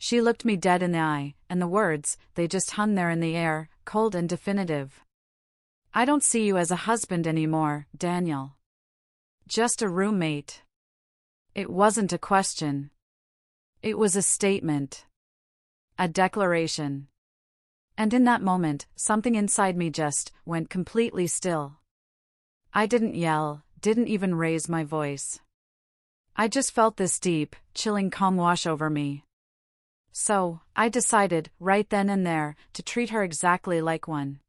She looked me dead in the eye, and the words, they just hung there in the air, cold and definitive. "I don't see you as a husband anymore, Daniel. Just a roommate." It wasn't a question. It was a statement. A declaration. And in that moment, something inside me just went completely still. I didn't yell, didn't even raise my voice. I just felt this deep, chilling calm wash over me. So, I decided, right then and there, to treat her exactly like one.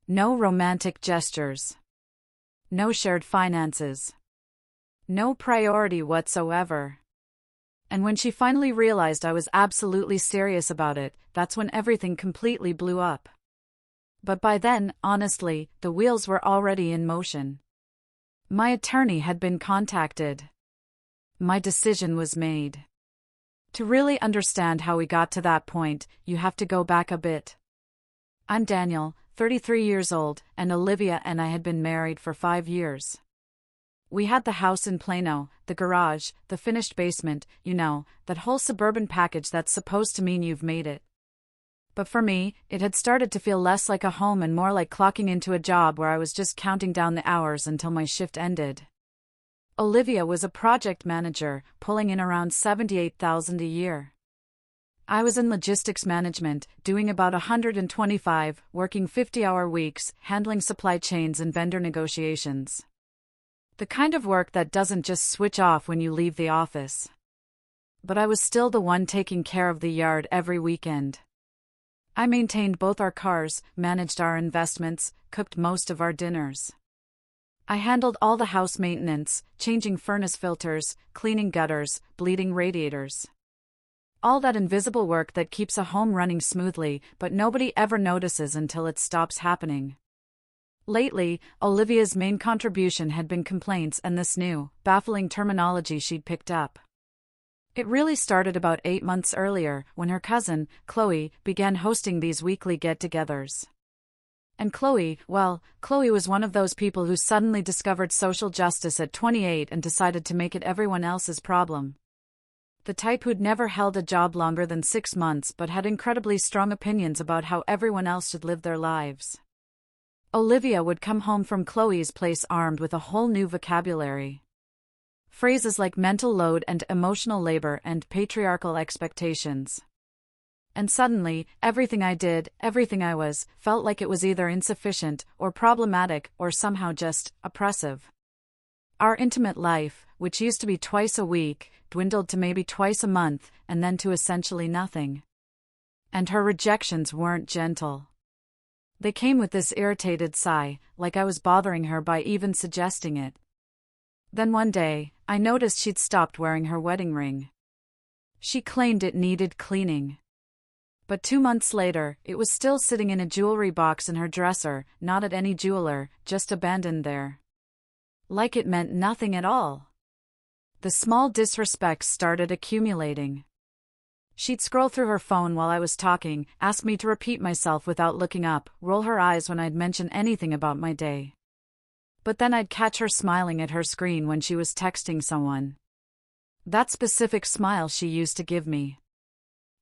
No romantic gestures. No shared finances. No priority whatsoever. And when she finally realized I was absolutely serious about it, that's when everything completely blew up. But by then, honestly, the wheels were already in motion. My attorney had been contacted. My decision was made. To really understand how we got to that point, you have to go back a bit. I'm Daniel, 33 years old, and Olivia and I had been married for 5 years. We had the house in Plano, the garage, the finished basement, that whole suburban package that's supposed to mean you've made it. But for me, it had started to feel less like a home and more like clocking into a job where I was just counting down the hours until my shift ended. Olivia was a project manager, pulling in around $78,000 a year. I was in logistics management, doing about 125, working 50-hour weeks, handling supply chains and vendor negotiations. The kind of work that doesn't just switch off when you leave the office. But I was still the one taking care of the yard every weekend. I maintained both our cars, managed our investments, cooked most of our dinners. I handled all the house maintenance, changing furnace filters, cleaning gutters, bleeding radiators. All that invisible work that keeps a home running smoothly, but nobody ever notices until it stops happening. Lately, Olivia's main contribution had been complaints and this new, baffling terminology she'd picked up. It really started about 8 months earlier, when her cousin, Chloe, began hosting these weekly get-togethers. And Chloe was one of those people who suddenly discovered social justice at 28 and decided to make it everyone else's problem. The type who'd never held a job longer than 6 months but had incredibly strong opinions about how everyone else should live their lives. Olivia would come home from Chloe's place armed with a whole new vocabulary. Phrases like mental load and emotional labor and patriarchal expectations. And suddenly, everything I did, everything I was, felt like it was either insufficient, or problematic, or somehow just oppressive. Our intimate life, which used to be twice a week, dwindled to maybe twice a month, and then to essentially nothing. And her rejections weren't gentle. They came with this irritated sigh, like I was bothering her by even suggesting it. Then one day, I noticed she'd stopped wearing her wedding ring. She claimed it needed cleaning. But 2 months later, it was still sitting in a jewelry box in her dresser, not at any jeweler, just abandoned there. Like it meant nothing at all. The small disrespects started accumulating. She'd scroll through her phone while I was talking, ask me to repeat myself without looking up, roll her eyes when I'd mention anything about my day. But then I'd catch her smiling at her screen when she was texting someone. That specific smile she used to give me.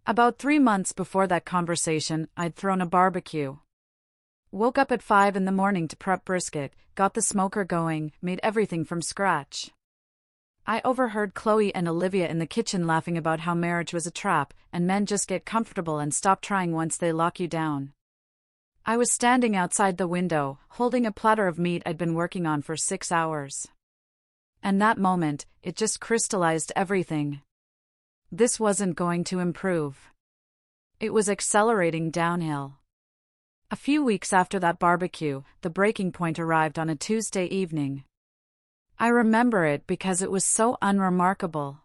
About 3 months before that conversation, I'd thrown a barbecue. Woke up at 5 in the morning to prep brisket, got the smoker going, made everything from scratch. I overheard Chloe and Olivia in the kitchen laughing about how marriage was a trap, and men just get comfortable and stop trying once they lock you down. I was standing outside the window, holding a platter of meat I'd been working on for 6 hours. And that moment, it just crystallized everything. This wasn't going to improve. It was accelerating downhill. A few weeks after that barbecue, the breaking point arrived on a Tuesday evening. I remember it because it was so unremarkable.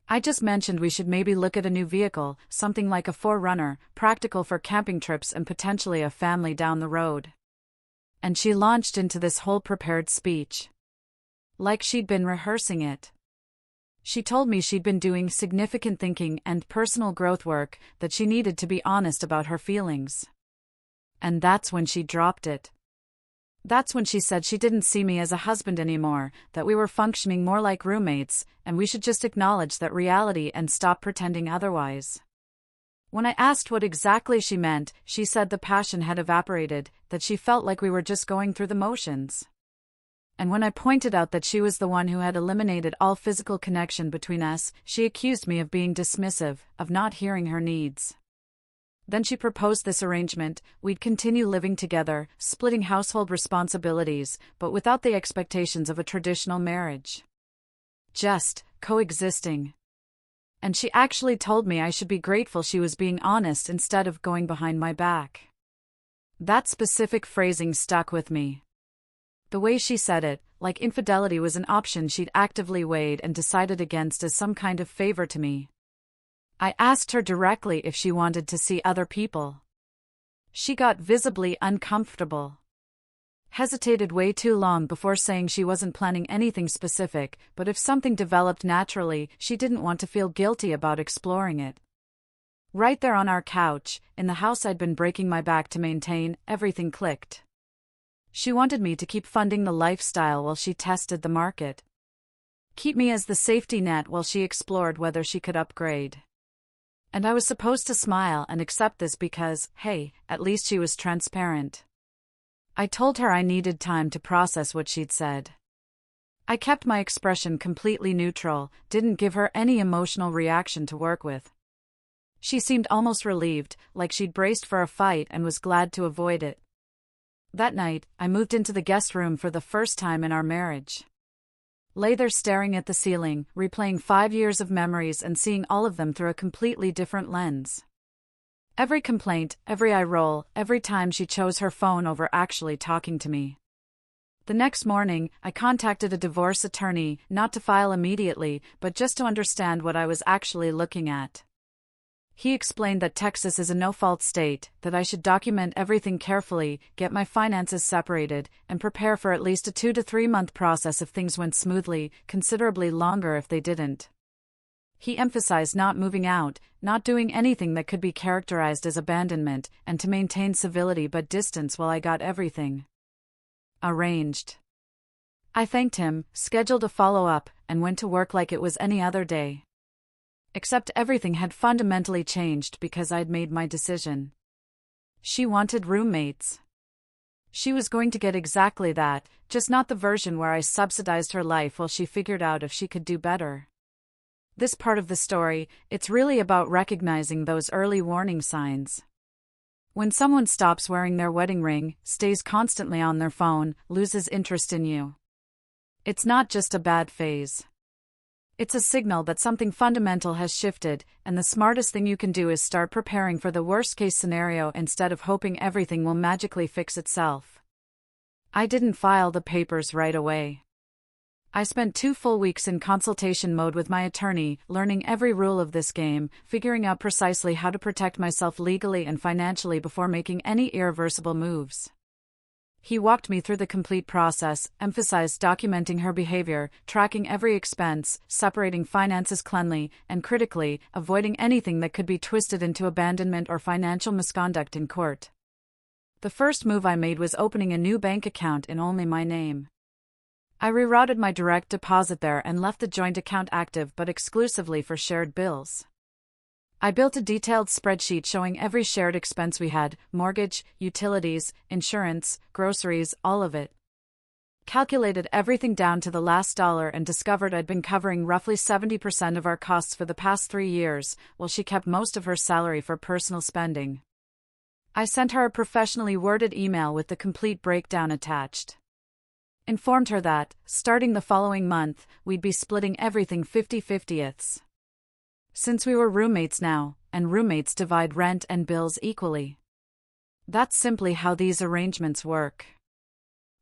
I just mentioned we should maybe look at a new vehicle, something like a 4Runner, practical for camping trips and potentially a family down the road. And she launched into this whole prepared speech. Like she'd been rehearsing it. She told me she'd been doing significant thinking and personal growth work, that she needed to be honest about her feelings. And that's when she dropped it. That's when she said she didn't see me as a husband anymore, that we were functioning more like roommates, and we should just acknowledge that reality and stop pretending otherwise. When I asked what exactly she meant, she said the passion had evaporated, that she felt like we were just going through the motions. And when I pointed out that she was the one who had eliminated all physical connection between us, she accused me of being dismissive, of not hearing her needs. Then she proposed this arrangement: we'd continue living together, splitting household responsibilities, but without the expectations of a traditional marriage. Just coexisting. And she actually told me I should be grateful she was being honest instead of going behind my back. That specific phrasing stuck with me. The way she said it, like infidelity was an option she'd actively weighed and decided against as some kind of favor to me. I asked her directly if she wanted to see other people. She got visibly uncomfortable. Hesitated way too long before saying she wasn't planning anything specific, but if something developed naturally, she didn't want to feel guilty about exploring it. Right there on our couch, in the house I'd been breaking my back to maintain, everything clicked. She wanted me to keep funding the lifestyle while she tested the market. Keep me as the safety net while she explored whether she could upgrade. And I was supposed to smile and accept this because, hey, at least she was transparent. I told her I needed time to process what she'd said. I kept my expression completely neutral, didn't give her any emotional reaction to work with. She seemed almost relieved, like she'd braced for a fight and was glad to avoid it. That night, I moved into the guest room for the first time in our marriage. Lay there staring at the ceiling, replaying 5 years of memories and seeing all of them through a completely different lens. Every complaint, every eye roll, every time she chose her phone over actually talking to me. The next morning, I contacted a divorce attorney, not to file immediately, but just to understand what I was actually looking at. He explained that Texas is a no-fault state, that I should document everything carefully, get my finances separated, and prepare for at least a 2 to 3 month process if things went smoothly, considerably longer if they didn't. He emphasized not moving out, not doing anything that could be characterized as abandonment, and to maintain civility but distance while I got everything arranged. I thanked him, scheduled a follow-up, and went to work like it was any other day. Except everything had fundamentally changed because I'd made my decision. She wanted roommates. She was going to get exactly that, just not the version where I subsidized her life while she figured out if she could do better. This part of the story, it's really about recognizing those early warning signs. When someone stops wearing their wedding ring, stays constantly on their phone, loses interest in you. It's not just a bad phase. It's a signal that something fundamental has shifted, and the smartest thing you can do is start preparing for the worst-case scenario instead of hoping everything will magically fix itself. I didn't file the papers right away. I spent 2 full weeks in consultation mode with my attorney, learning every rule of this game, figuring out precisely how to protect myself legally and financially before making any irreversible moves. He walked me through the complete process, emphasized documenting her behavior, tracking every expense, separating finances cleanly, and critically, avoiding anything that could be twisted into abandonment or financial misconduct in court. The first move I made was opening a new bank account in only my name. I rerouted my direct deposit there and left the joint account active but exclusively for shared bills. I built a detailed spreadsheet showing every shared expense we had: mortgage, utilities, insurance, groceries, all of it. Calculated everything down to the last dollar and discovered I'd been covering roughly 70% of our costs for the past 3 years, while she kept most of her salary for personal spending. I sent her a professionally worded email with the complete breakdown attached. Informed her that, starting the following month, we'd be splitting everything 50/50ths. Since we were roommates now, and roommates divide rent and bills equally. That's simply how these arrangements work.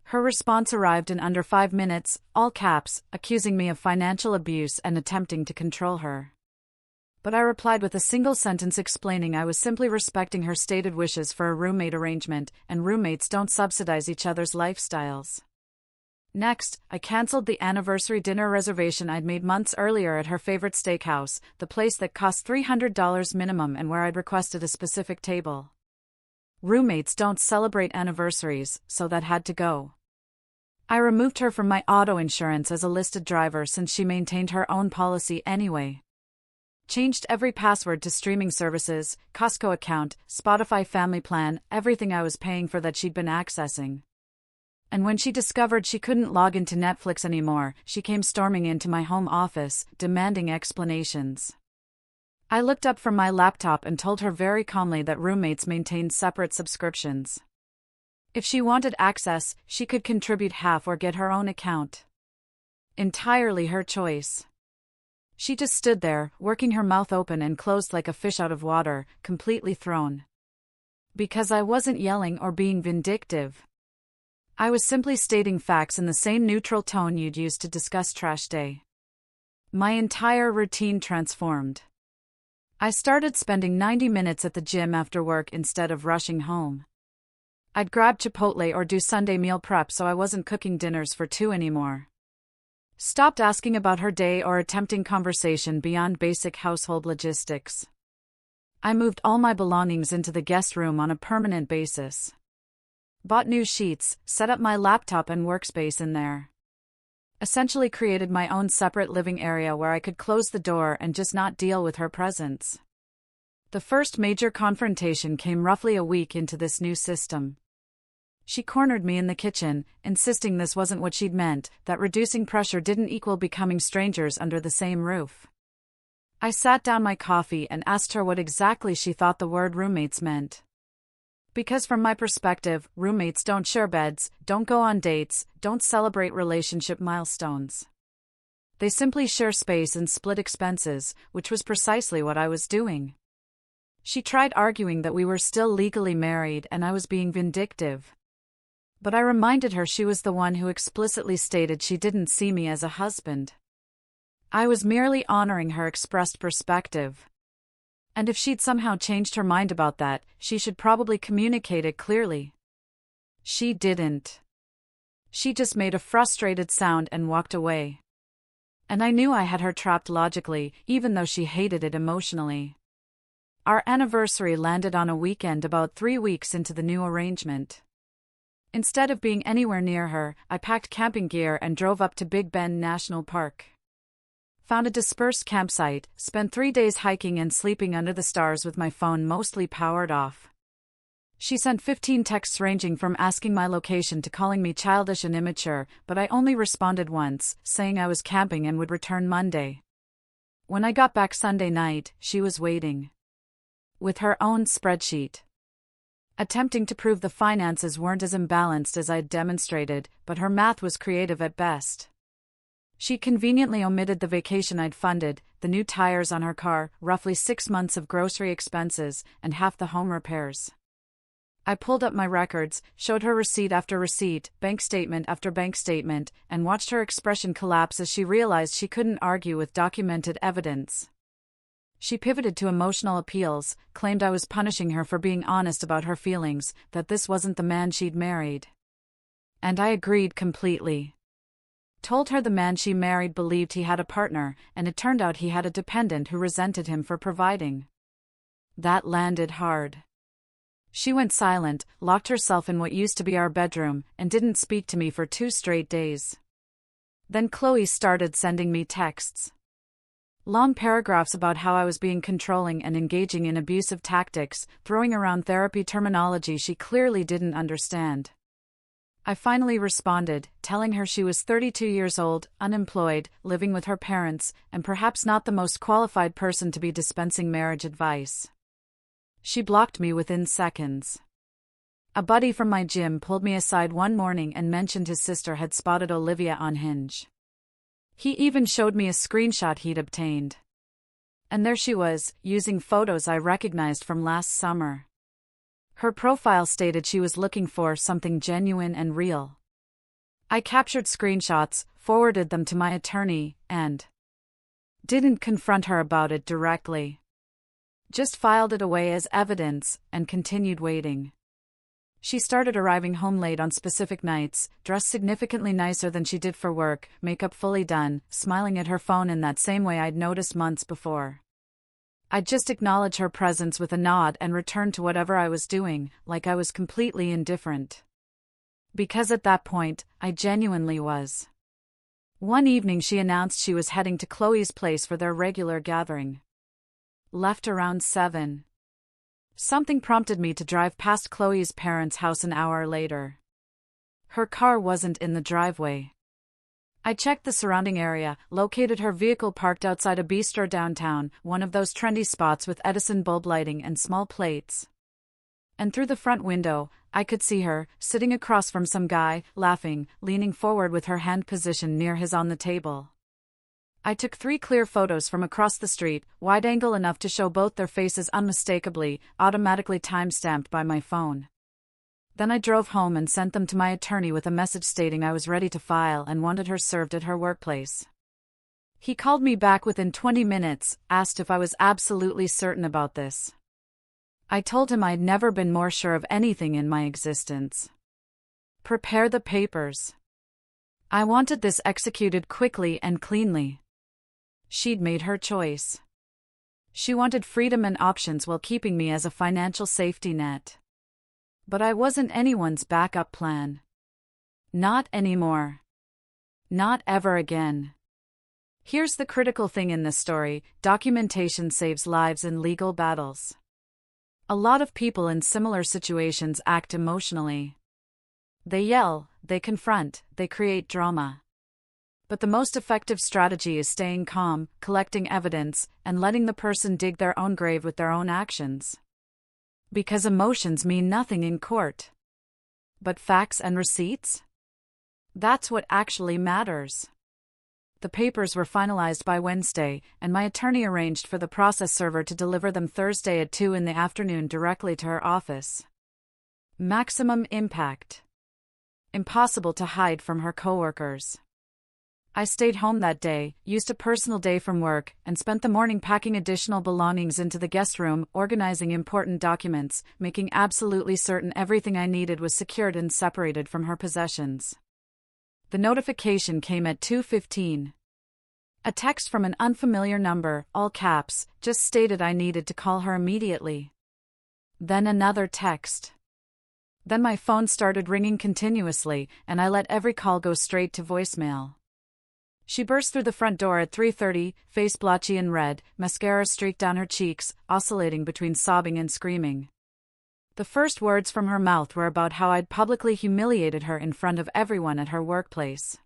Her response arrived in under 5 minutes, all caps, accusing me of financial abuse and attempting to control her. But I replied with a single sentence explaining I was simply respecting her stated wishes for a roommate arrangement, and roommates don't subsidize each other's lifestyles. Next, I canceled the anniversary dinner reservation I'd made months earlier at her favorite steakhouse, the place that cost $300 minimum and where I'd requested a specific table. Roommates don't celebrate anniversaries, so that had to go. I removed her from my auto insurance as a listed driver since she maintained her own policy anyway. Changed every password to streaming services, Costco account, Spotify family plan, everything I was paying for that she'd been accessing. And when she discovered she couldn't log into Netflix anymore, she came storming into my home office, demanding explanations. I looked up from my laptop and told her very calmly that roommates maintained separate subscriptions. If she wanted access, she could contribute half or get her own account. Entirely her choice. She just stood there, working her mouth open and closed like a fish out of water, completely thrown. Because I wasn't yelling or being vindictive. I was simply stating facts in the same neutral tone you'd use to discuss trash day. My entire routine transformed. I started spending 90 minutes at the gym after work instead of rushing home. I'd grab Chipotle or do Sunday meal prep so I wasn't cooking dinners for two anymore. Stopped asking about her day or attempting conversation beyond basic household logistics. I moved all my belongings into the guest room on a permanent basis. Bought new sheets, set up my laptop and workspace in there. Essentially created my own separate living area where I could close the door and just not deal with her presence. The first major confrontation came roughly a week into this new system. She cornered me in the kitchen, insisting this wasn't what she'd meant, that reducing pressure didn't equal becoming strangers under the same roof. I sat down my coffee and asked her what exactly she thought the word roommates meant. Because from my perspective, roommates don't share beds, don't go on dates, don't celebrate relationship milestones. They simply share space and split expenses, which was precisely what I was doing. She tried arguing that we were still legally married and I was being vindictive. But I reminded her she was the one who explicitly stated she didn't see me as a husband. I was merely honoring her expressed perspective. And if she'd somehow changed her mind about that, she should probably communicate it clearly. She didn't. She just made a frustrated sound and walked away. And I knew I had her trapped logically, even though she hated it emotionally. Our anniversary landed on a weekend about 3 weeks into the new arrangement. Instead of being anywhere near her, I packed camping gear and drove up to Big Bend National Park. Found a dispersed campsite, spent 3 days hiking and sleeping under the stars with my phone mostly powered off. She sent 15 texts ranging from asking my location to calling me childish and immature, but I only responded once, saying I was camping and would return Monday. When I got back Sunday night, she was waiting. With her own spreadsheet. Attempting to prove the finances weren't as imbalanced as I'd demonstrated, but her math was creative at best. She conveniently omitted the vacation I'd funded, the new tires on her car, roughly 6 months of grocery expenses, and half the home repairs. I pulled up my records, showed her receipt after receipt, bank statement after bank statement, and watched her expression collapse as she realized she couldn't argue with documented evidence. She pivoted to emotional appeals, claimed I was punishing her for being honest about her feelings, that this wasn't the man she'd married. And I agreed completely. Told her the man she married believed he had a partner, and it turned out he had a dependent who resented him for providing. That landed hard. She went silent, locked herself in what used to be our bedroom, and didn't speak to me for 2 straight days. Then Chloe started sending me texts. Long paragraphs about how I was being controlling and engaging in abusive tactics, throwing around therapy terminology she clearly didn't understand. I finally responded, telling her she was 32 years old, unemployed, living with her parents, and perhaps not the most qualified person to be dispensing marriage advice. She blocked me within seconds. A buddy from my gym pulled me aside one morning and mentioned his sister had spotted Olivia on Hinge. He even showed me a screenshot he'd obtained. And there she was, using photos I recognized from last summer. Her profile stated she was looking for something genuine and real. I captured screenshots, forwarded them to my attorney, and didn't confront her about it directly. Just filed it away as evidence, and continued waiting. She started arriving home late on specific nights, dressed significantly nicer than she did for work, makeup fully done, smiling at her phone in that same way I'd noticed months before. I'd just acknowledge her presence with a nod and return to whatever I was doing, like I was completely indifferent. Because at that point, I genuinely was. One evening she announced she was heading to Chloe's place for their regular gathering. Left around 7. Something prompted me to drive past Chloe's parents' house an hour later. Her car wasn't in the driveway. I checked the surrounding area, located her vehicle parked outside a bistro downtown, one of those trendy spots with Edison bulb lighting and small plates. And through the front window, I could see her, sitting across from some guy, laughing, leaning forward with her hand positioned near his on the table. I took 3 clear photos from across the street, wide angle enough to show both their faces unmistakably, automatically time-stamped by my phone. Then I drove home and sent them to my attorney with a message stating I was ready to file and wanted her served at her workplace. He called me back within 20 minutes, asked if I was absolutely certain about this. I told him I'd never been more sure of anything in my existence. Prepare the papers. I wanted this executed quickly and cleanly. She'd made her choice. She wanted freedom and options while keeping me as a financial safety net. But I wasn't anyone's backup plan. Not anymore. Not ever again. Here's the critical thing in this story: documentation saves lives in legal battles. A lot of people in similar situations act emotionally. They yell, they confront, they create drama. But the most effective strategy is staying calm, collecting evidence, and letting the person dig their own grave with their own actions. Because emotions mean nothing in court. But facts and receipts? That's what actually matters. The papers were finalized by Wednesday, and my attorney arranged for the process server to deliver them Thursday at 2 in the afternoon directly to her office. Maximum impact. Impossible to hide from her coworkers. I stayed home that day, used a personal day from work, and spent the morning packing additional belongings into the guest room, organizing important documents, making absolutely certain everything I needed was secured and separated from her possessions. The notification came at 2:15. A text from an unfamiliar number, all caps, just stated I needed to call her immediately. Then another text. Then my phone started ringing continuously, and I let every call go straight to voicemail. She burst through the front door at 3:30, face blotchy and red, mascara streaked down her cheeks, oscillating between sobbing and screaming. The first words from her mouth were about how I'd publicly humiliated her in front of everyone at her workplace.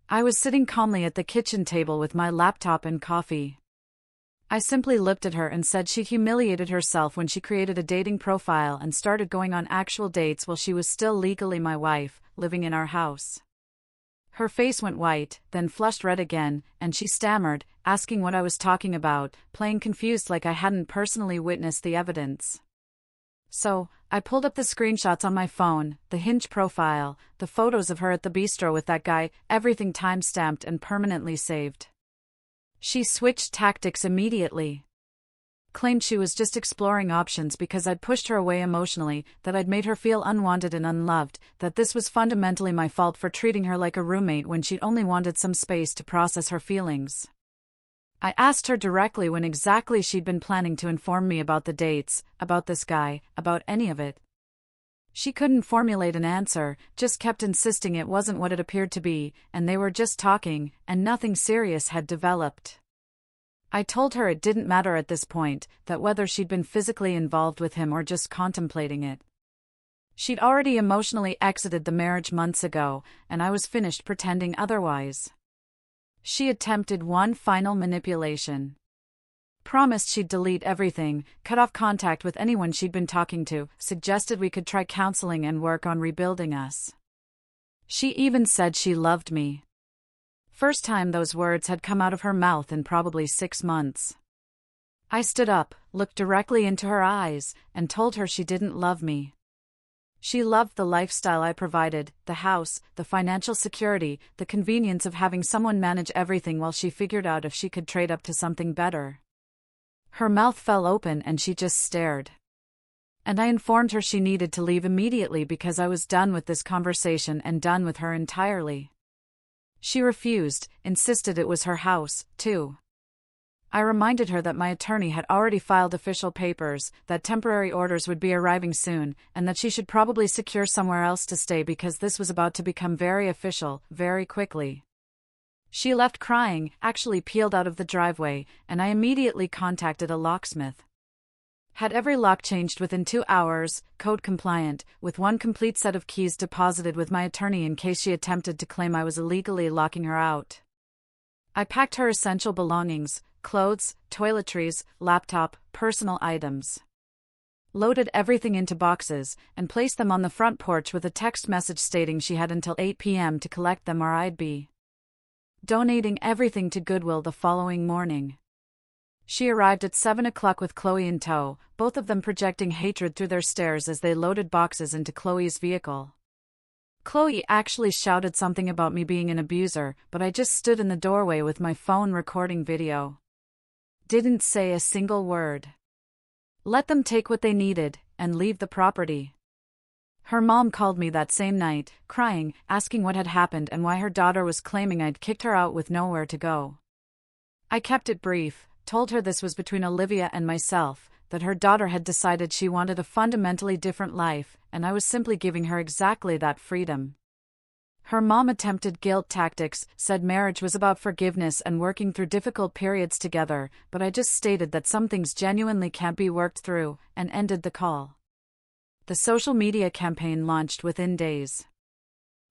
I was sitting calmly at the kitchen table with my laptop and coffee. I simply looked at her and said she'd humiliated herself when she created a dating profile and started going on actual dates while she was still legally my wife, living in our house. Her face went white, then flushed red again, and she stammered, asking what I was talking about, playing confused like I hadn't personally witnessed the evidence. So, I pulled up the screenshots on my phone, the Hinge profile, the photos of her at the bistro with that guy, everything time-stamped and permanently saved. She switched tactics immediately. Claimed she was just exploring options because I'd pushed her away emotionally, that I'd made her feel unwanted and unloved, that this was fundamentally my fault for treating her like a roommate when she'd only wanted some space to process her feelings. I asked her directly when exactly she'd been planning to inform me about the dates, about this guy, about any of it. She couldn't formulate an answer, just kept insisting it wasn't what it appeared to be, and they were just talking, and nothing serious had developed. I told her it didn't matter at this point, that whether she'd been physically involved with him or just contemplating it. She'd already emotionally exited the marriage months ago, and I was finished pretending otherwise. She attempted one final manipulation. Promised she'd delete everything, cut off contact with anyone she'd been talking to, suggested we could try counseling and work on rebuilding us. She even said she loved me. First time those words had come out of her mouth in probably 6 months. I stood up, looked directly into her eyes, and told her she didn't love me. She loved the lifestyle I provided, the house, the financial security, the convenience of having someone manage everything while she figured out if she could trade up to something better. Her mouth fell open and she just stared. And I informed her she needed to leave immediately because I was done with this conversation and done with her entirely. She refused, insisted it was her house, too. I reminded her that my attorney had already filed official papers, that temporary orders would be arriving soon, and that she should probably secure somewhere else to stay because this was about to become very official, very quickly. She left crying, actually peeled out of the driveway, and I immediately contacted a locksmith. Had every lock changed within 2 hours, code compliant, with one complete set of keys deposited with my attorney in case she attempted to claim I was illegally locking her out. I packed her essential belongings, clothes, toiletries, laptop, personal items. Loaded everything into boxes, and placed them on the front porch with a text message stating she had until 8 p.m. to collect them or I'd be donating everything to Goodwill the following morning. She arrived at 7 o'clock with Chloe in tow, both of them projecting hatred through their stares as they loaded boxes into Chloe's vehicle. Chloe actually shouted something about me being an abuser, but I just stood in the doorway with my phone recording video. Didn't say a single word. Let them take what they needed, and leave the property. Her mom called me that same night, crying, asking what had happened and why her daughter was claiming I'd kicked her out with nowhere to go. I kept it brief, told her this was between Olivia and myself, that her daughter had decided she wanted a fundamentally different life, and I was simply giving her exactly that freedom. Her mom attempted guilt tactics, said marriage was about forgiveness and working through difficult periods together, but I just stated that some things genuinely can't be worked through, and ended the call. The social media campaign launched within days.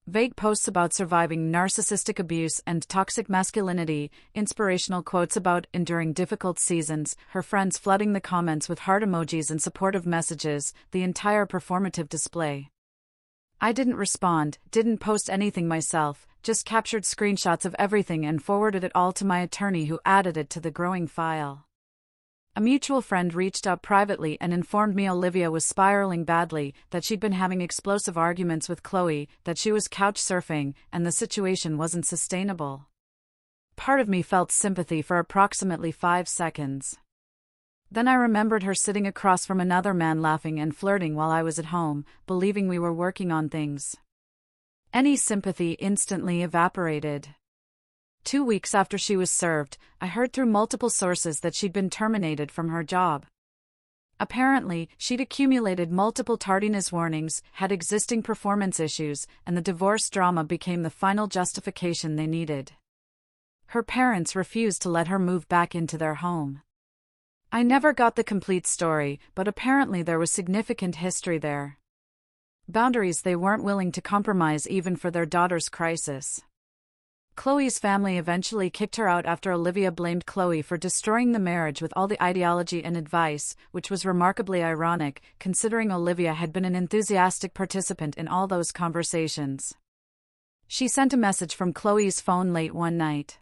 Vague posts about surviving narcissistic abuse and toxic masculinity, inspirational quotes about enduring difficult seasons, her friends flooding the comments with heart emojis and supportive messages, the entire performative display. I didn't respond, didn't post anything myself, just captured screenshots of everything and forwarded it all to my attorney who added it to the growing file. A mutual friend reached out privately and informed me Olivia was spiraling badly, that she'd been having explosive arguments with Chloe, that she was couch surfing, and the situation wasn't sustainable. Part of me felt sympathy for approximately 5 seconds. Then I remembered her sitting across from another man laughing and flirting while I was at home, believing we were working on things. Any sympathy instantly evaporated. 2 weeks after she was served, I heard through multiple sources that she'd been terminated from her job. Apparently, she'd accumulated multiple tardiness warnings, had existing performance issues, and the divorce drama became the final justification they needed. Her parents refused to let her move back into their home. I never got the complete story, but apparently there was significant history there. Boundaries they weren't willing to compromise even for their daughter's crisis. Chloe's family eventually kicked her out after Olivia blamed Chloe for destroying the marriage with all the ideology and advice, which was remarkably ironic, considering Olivia had been an enthusiastic participant in all those conversations. She sent a message from Chloe's phone late one night.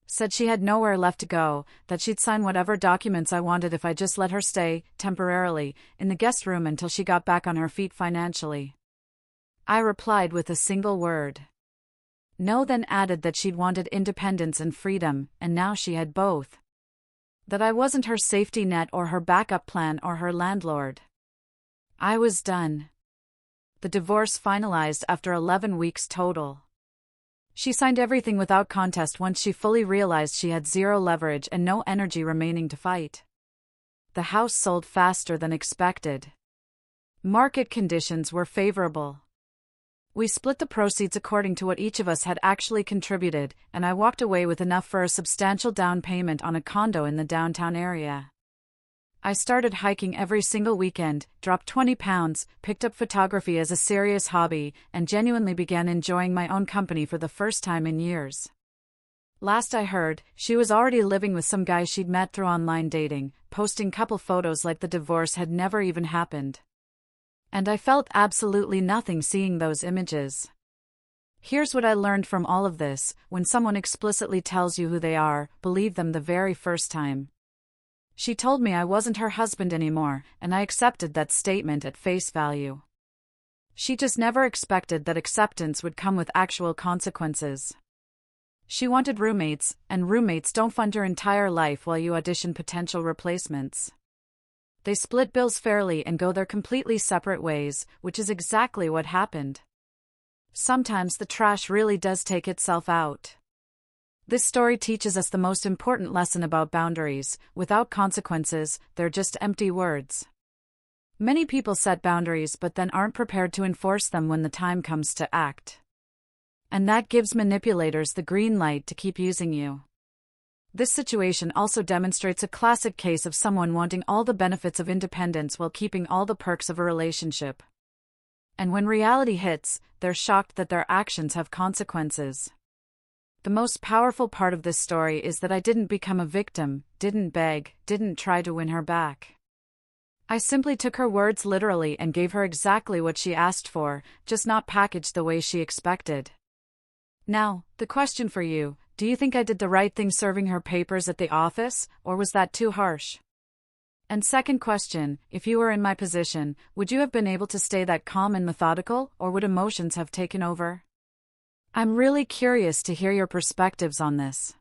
Said she had nowhere left to go, that she'd sign whatever documents I wanted if I just let her stay, temporarily, in the guest room until she got back on her feet financially. I replied with a single word. No, then added that she'd wanted independence and freedom, and now she had both. That I wasn't her safety net or her backup plan or her landlord. I was done. The divorce finalized after 11 weeks total. She signed everything without contest once she fully realized she had zero leverage and no energy remaining to fight. The house sold faster than expected. Market conditions were favorable. We split the proceeds according to what each of us had actually contributed, and I walked away with enough for a substantial down payment on a condo in the downtown area. I started hiking every single weekend, dropped 20 pounds, picked up photography as a serious hobby, and genuinely began enjoying my own company for the first time in years. Last I heard, she was already living with some guy she'd met through online dating, posting couple photos like the divorce had never even happened. And I felt absolutely nothing seeing those images. Here's what I learned from all of this: when someone explicitly tells you who they are, believe them the very first time. She told me I wasn't her husband anymore, and I accepted that statement at face value. She just never expected that acceptance would come with actual consequences. She wanted roommates, and roommates don't fund your entire life while you audition potential replacements. They split bills fairly and go their completely separate ways, which is exactly what happened. Sometimes the trash really does take itself out. This story teaches us the most important lesson about boundaries. Without consequences, they're just empty words. Many people set boundaries but then aren't prepared to enforce them when the time comes to act. And that gives manipulators the green light to keep using you. This situation also demonstrates a classic case of someone wanting all the benefits of independence while keeping all the perks of a relationship. And when reality hits, they're shocked that their actions have consequences. The most powerful part of this story is that I didn't become a victim, didn't beg, didn't try to win her back. I simply took her words literally and gave her exactly what she asked for, just not packaged the way she expected. Now, the question for you: do you think I did the right thing serving her papers at the office, or was that too harsh? And second question, if you were in my position, would you have been able to stay that calm and methodical, or would emotions have taken over? I'm really curious to hear your perspectives on this.